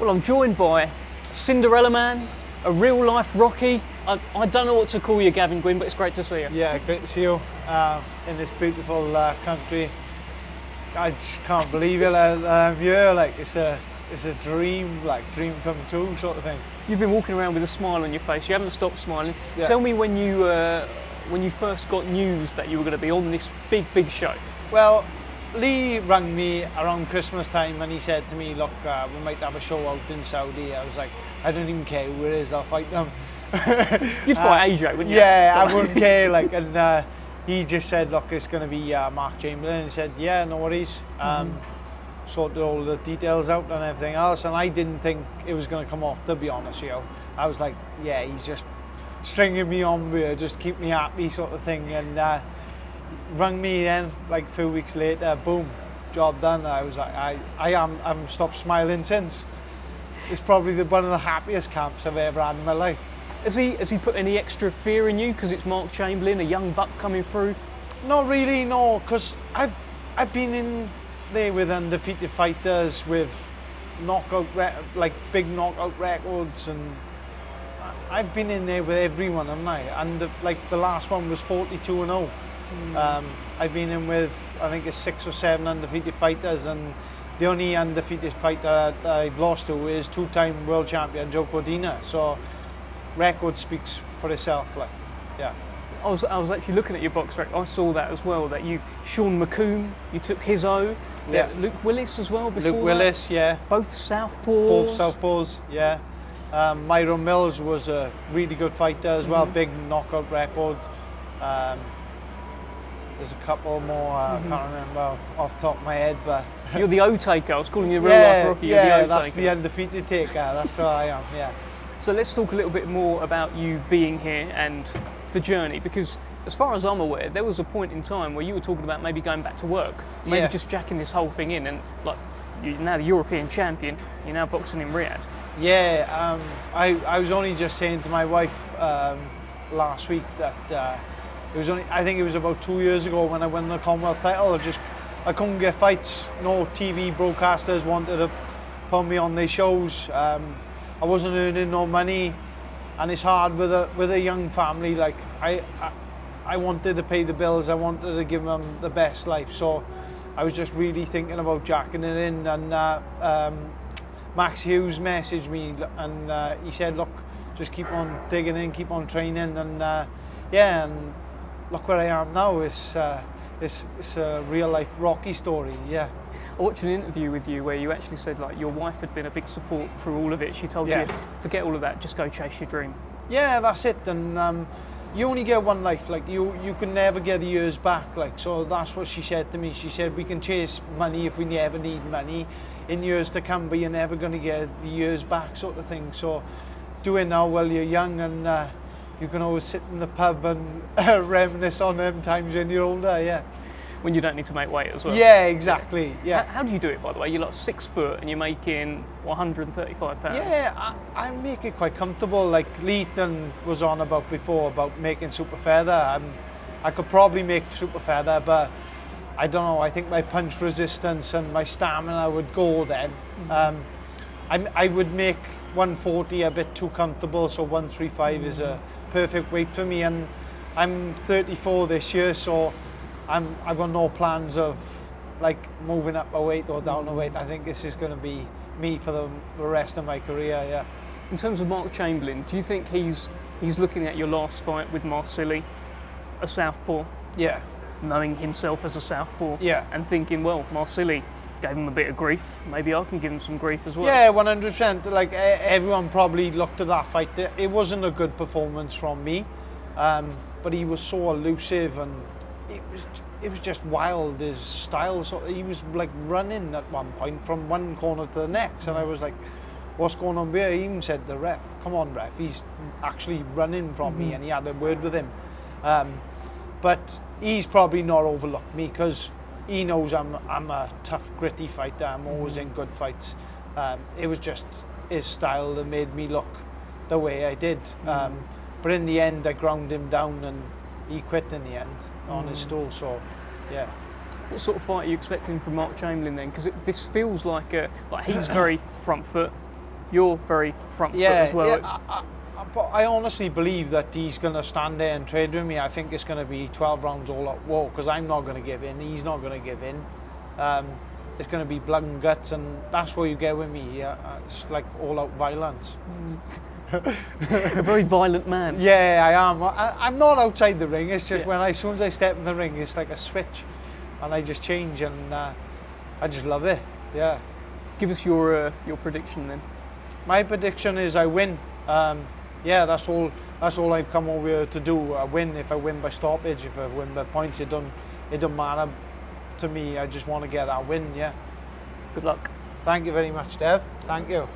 Well, I'm joined by Cinderella Man, a real life Rocky. I don't know what to call you, Gavin Gwynne, but it's great to see you. Yeah, great to see you in this beautiful country. I just can't believe it. I'm here. Like it's a dream, like dream come true sort of thing. You've been walking around with a smile on your face. You haven't stopped smiling. Yeah. Tell me when you first got news that you were going to be on this big show. Well, Lee rang me around Christmas time and he said to me, look, we might have a show out in Saudi. I was like, I don't even care who it is, I'll fight them. You'd fight AJ, wouldn't you? Yeah, I wouldn't care. Like, and he just said, look, it's going to be Mark Chamberlain. He said, yeah, no worries. Sorted all the details out and everything else. And I didn't think it was going to come off, to be honest, you know. I was like, yeah, he's just stringing me on with just keep me happy sort of thing. And rang me then, like a few weeks later, boom, job done. I was like, I'm stopped smiling since. It's probably one of the happiest camps I've ever had in my life. Has he put any extra fear in you because it's Mark Chamberlain, a young buck coming through? Not really, no, because I've been in there with undefeated fighters with big knockout records, and I've been in there with everyone, haven't I? And the last one was 42-0. I've been in with, I think it's 6 or 7 undefeated fighters, and the only undefeated fighter that I've lost to is two-time world champion Joe Cordina. So record speaks for itself, like, yeah. I was actually looking at your box record. I saw that as well. That you've Sean McComb, you took his O. Yeah. Luke Willis as well before. Luke Willis, yeah. Both southpaws. Both southpaws, yeah. Myro Mills was a really good fighter as well, big knockout record. There's a couple more, I can't remember off the top of my head, but... You're the O-taker, I was calling you real life Rocky, you're the O-taker. That's the undefeated taker, that's what I am, yeah. So let's talk a little bit more about you being here and the journey, because as far as I'm aware, there was a point in time where you were talking about maybe going back to work, maybe just jacking this whole thing in, and like, you're now the European champion, you're now boxing in Riyadh. Yeah, I was only just saying to my wife last week that I think it was about 2 years ago when I won the Commonwealth title. I couldn't get fights. No TV broadcasters wanted to put me on their shows. I wasn't earning no money, and it's hard with a young family. Like I wanted to pay the bills. I wanted to give them the best life. So I was just really thinking about jacking it in. And Max Hughes messaged me, and he said, "Look, just keep on digging in, keep on training." And yeah, and look where I am now. It's a real life Rocky story, yeah. I watched an interview with you where you actually said like your wife had been a big support through all of it. She told you, forget all of that, just go chase your dream. Yeah, that's it. And you only get one life. Like you can never get the years back. Like, so that's what she said to me. She said we can chase money if we never need money in years to come, but you're never going to get the years back, sort of thing. So do it now while you're young, and you can always sit in the pub and reminisce on them times when you're older, yeah. When you don't need to make weight as well. Yeah, exactly, yeah. How do you do it, by the way? You're like 6 foot and you're making 135 pounds. Yeah, I make it quite comfortable. Like Leighton was on about before, about making super feather. I could probably make super feather, but I don't know, I think my punch resistance and my stamina would go then. I would make 140 a bit too comfortable, so 135 is a perfect weight for me, and I'm 34 this year, so I've got no plans of like moving up a weight or down a weight. I think this is going to be me for the rest of my career, yeah. In terms of Mark Chamberlain, do you think he's looking at your last fight with Marcilli, a southpaw? Yeah. Knowing himself as a southpaw? Yeah. And thinking, well, Marcilli gave him a bit of grief, maybe I can give him some grief as well. Yeah, 100%. Like everyone probably looked at that fight. It wasn't a good performance from me, but he was so elusive, and it was just wild, his style. So he was like running at one point from one corner to the next, and I was like, what's going on here? He even said to the ref, come on ref, he's actually running from me, and he had a word with him. But he's probably not overlooked me because he knows I'm a tough, gritty fighter. I'm always in good fights. It was just his style that made me look the way I did. But in the end, I ground him down, and he quit in the end on his stool. So, yeah. What sort of fight are you expecting from Mark Chamberlain then? Because this feels like he's very front foot, you're very front foot Yeah, as well. yeah. But I honestly believe that he's going to stand there and trade with me. I think it's going to be 12 rounds all out war because I'm not going to give in. He's not going to give in. It's going to be blood and guts, and that's what you get with me. It's like all out violence. A very violent man. Yeah, I am. I'm not outside the ring. It's just as soon as I step in the ring, it's like a switch, and I just change, and I just love it. Yeah. Give us your prediction then. My prediction is I win. Yeah, that's all I've come over here to do. I win. If I win by stoppage, if I win by points, it don't matter to me. I just want to get that win. Yeah. Good luck. Thank you very much, Dev. Thank you.